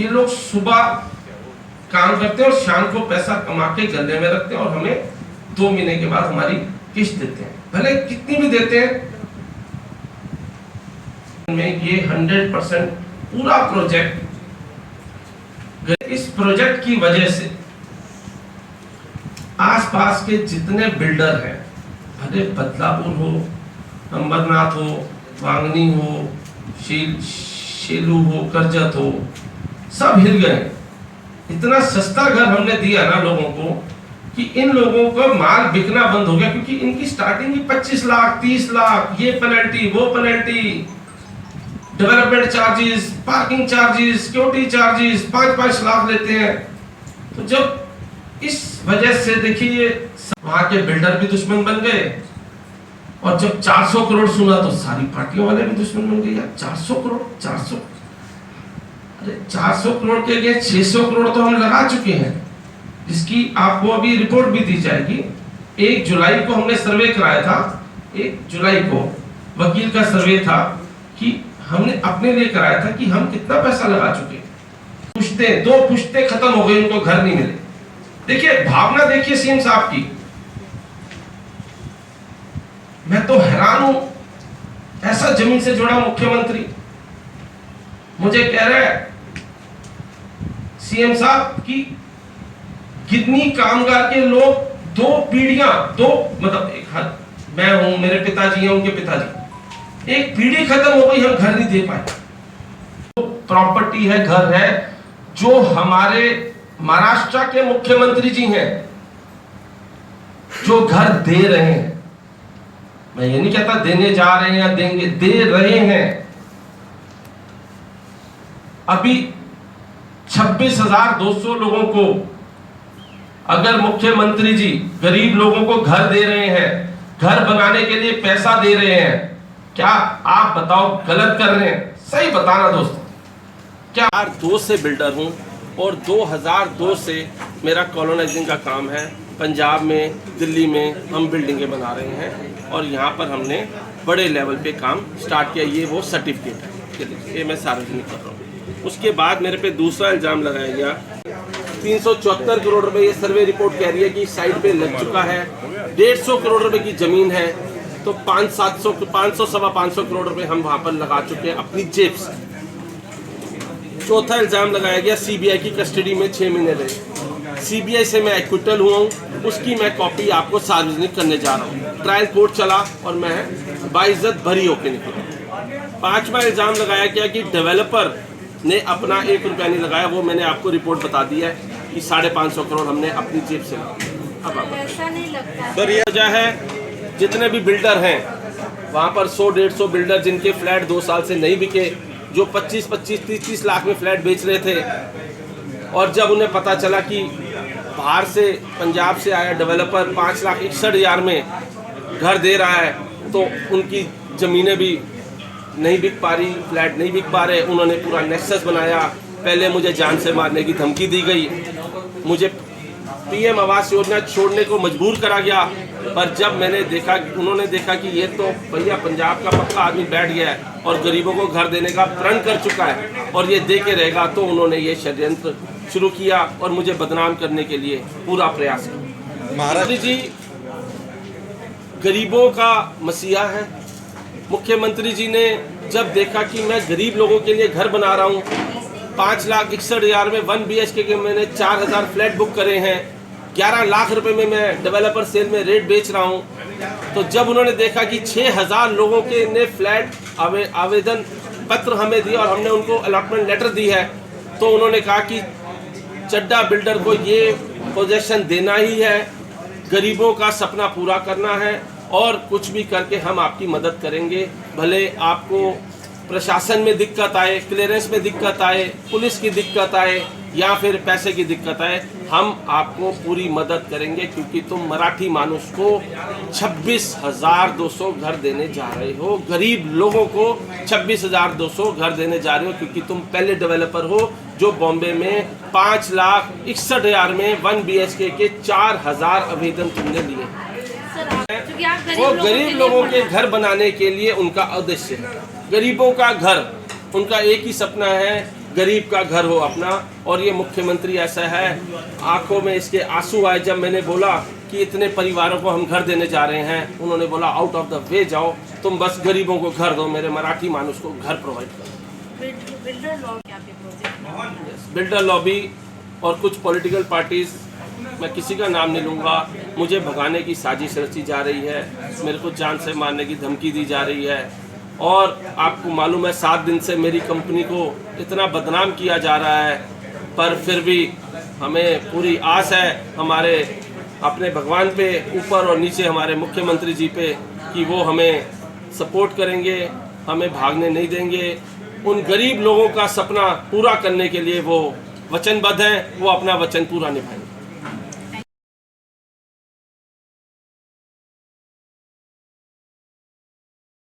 ये लोग सुबह काम करते हैं और शाम को पैसा कमा के गले में रखते हैं और हमें 2 महीने के बाद हमारी किस्त देते हैं, भले कितनी भी देते हैं। में ये 100% पूरा प्रोजेक्ट, इस प्रोजेक्ट की वजह से आसपास के जितने बिल्डर हैं, भले बदलापुर हो, अंबरनाथ हो, वांगनी हो, शेलू हो, करजत हो, सब हिल गए। इतना सस्ता घर हमने दिया ना लोगों को कि इन लोगों का माल बिकना बंद हो गया, क्योंकि इनकी स्टार्टिंग ही 25 लाख 30 लाख, ये पेनल्टी वो penalty, development charges, parking charges, security charges 5-5 lakh लेते हैं। तो जब इस वजह से देखिए वहां के बिल्डर भी दुश्मन बन गए, और जब 400 करोड़ सुना तो सारी पार्टियों वाले भी दुश्मन बन गए। यार 400 करोड़, 400, अरे 400 करोड़ के लिए 600 करोड़ तो हम लगा चुके हैं, जिसकी आपको अभी रिपोर्ट भी दी जाएगी। 1 जुलाई को हमने सर्वे कराया था, 1 जुलाई को वकील का सर्वे था कि हमने अपने लिए कराया था कि हम कितना पैसा लगा चुके। पुश्ते 2 पुश्ते खत्म हो गई, उनको घर नहीं मिले। देखिए भावना, देखिए सीएम साहब की, मैं तो हैरान हूं। ऐसा जमीन से जुड़ा मुख्यमंत्री मुझे कह रहा है सीएम साहब की कितनी कामगार के लोग 2 पीढ़ियां, 2 मतलब एक मैं हूं, मेरे पिताजी हैं, उनके पिताजी, एक पीढ़ी खत्म हो गई, हम घर नहीं दे पाए। तो प्रॉपर्टी है, घर है, जो हमारे महाराष्ट्र के मुख्यमंत्री जी हैं जो घर दे रहे हैं। मैं ये नहीं कहता देने जा रहे हैं या देंगे, दे रहे हैं। अभी 26,200 लोगों को अगर मुख्यमंत्री जी गरीब लोगों को घर दे रहे हैं, घर बनाने के लिए पैसा दे रहे हैं, क्या आप बताओ गलत कर रहे हैं? सही बताना दोस्तों। क्या 2002 से बिल्डर हूं और 2002 से मेरा कॉलोनाइजिंग का काम है। पंजाब में, दिल्ली में हम बिल्डिंगें बना रहे हैं और यहाँ पर हमने बड़े लेवल पे काम स्टार्ट किया। ये वो सर्टिफिकेट है, ये मैं सार्वजनिक कर रहा हूँ। उसके बाद मेरे पे दूसरा इल्ज़ाम लगाया गया, 374 करोड़ रुपए ये सर्वे रिपोर्ट कह रही है कि साइड पे लग चुका है। 150 करोड़ रुपए की ज़मीन है, तो 500 सवा 500 करोड़ रुपए हम वहाँ पर लगा चुके हैं अपनी जेब से। चौथा इल्ज़ाम लगाया गया, सीबीआई की कस्टडी में 6 महीने रहे। सीबीआई से मैं एक्विटल हुआ हूँ, उसकी मैं कॉपी आपको सार्वजनिक करने जा रहा हूँ। ट्रायल कोर्ट चला और मैं बाइज्जत बरी होकर निकला। 5वां इल्ज़ाम लगाया गया कि डेवलपर ने अपना 1 रुपया नहीं लगाया, वो मैंने आपको रिपोर्ट बता दी है कि 550 करोड़ हमने अपनी जेब से लगाया। अब ऐसा नहीं लगता सर, ये वजह है जितने भी बिल्डर हैं वहाँ पर 100-150 बिल्डर जिनके फ्लैट 2 साल से नहीं बिके, जो 25-25, 30-30 लाख में फ्लैट बेच रहे थे, और जब उन्हें पता चला कि बाहर से पंजाब से आया डेवलपर 5,61,000 में घर दे रहा है, तो उनकी ज़मीनें भी नहीं बिक पा रही, फ्लैट नहीं बिक पा रहे। उन्होंने पूरा नेक्सस बनाया। पहले मुझे जान से मारने की धमकी दी गई, मुझे पीएम आवास योजना छोड़ने को मजबूर करा गया। पर जब मैंने देखा, उन्होंने देखा कि ये तो भैया पंजाब का पक्का आदमी बैठ गया है और गरीबों को घर देने का प्रण कर चुका है और ये दे के रहेगा, तो उन्होंने ये षड्यंत्र शुरू किया और मुझे बदनाम करने के लिए पूरा प्रयास किया। महाराज जी गरीबों का मसीहा है। मुख्यमंत्री जी ने जब देखा कि मैं गरीब लोगों के लिए घर बना रहा हूँ, 5,61,000 में 1 BHK के मैंने 4,000 फ्लैट बुक करे हैं, 11 लाख रुपए में मैं डेवलपर सेल में रेट बेच रहा हूँ। तो जब उन्होंने देखा कि 6,000 लोगों के ने फ्लैट आवेदन पत्र हमें दिया और हमने उनको अलॉटमेंट लेटर दी है, तो उन्होंने कहा कि चड्डा बिल्डर को ये पोजीशन देना ही है, गरीबों का सपना पूरा करना है और कुछ भी करके हम आपकी मदद करेंगे। भले आपको प्रशासन में दिक्कत आए, क्लियरेंस में दिक्कत आए, पुलिस की दिक्कत आए या फिर पैसे की दिक्कत आए, हम आपको पूरी मदद करेंगे, क्योंकि तुम मराठी मानुष को 26,200 घर देने जा रहे हो, गरीब लोगों को 26,200 घर देने जा रहे हो, क्योंकि तुम पहले डेवलपर हो जो बॉम्बे में 5,61,000 में 1 BHK के 4,000 आवेदन तुमने लिए। वो गरीब लोगों के घर बनाने के लिए उनका उद्देश्य है। गरीबों का घर, उनका एक ही सपना है, गरीब का घर हो अपना। और ये मुख्यमंत्री ऐसा है, आंखों में इसके आंसू आए जब मैंने बोला कि इतने परिवारों को हम घर देने जा रहे हैं। उन्होंने बोला आउट ऑफ द वे जाओ, तुम बस गरीबों को घर दो, मेरे मराठी मानुष को घर प्रोवाइड करो। बिल्डर लॉबी और कुछ पॉलिटिकल पार्टीज, मैं किसी का नाम नहीं लूँगा, मुझे भगाने की साजिश रची जा रही है, मेरे को जान से मारने की धमकी दी जा रही है। और आपको मालूम है 7 दिन से मेरी कंपनी को इतना बदनाम किया जा रहा है, पर फिर भी हमें पूरी आस है हमारे अपने भगवान पे, ऊपर और नीचे हमारे मुख्यमंत्री जी पे, कि वो हमें सपोर्ट करेंगे, हमें भागने नहीं देंगे। उन गरीब लोगों का सपना पूरा करने के लिए वो वचनबद्ध हैं, वो अपना वचन पूरा निभाएंगे।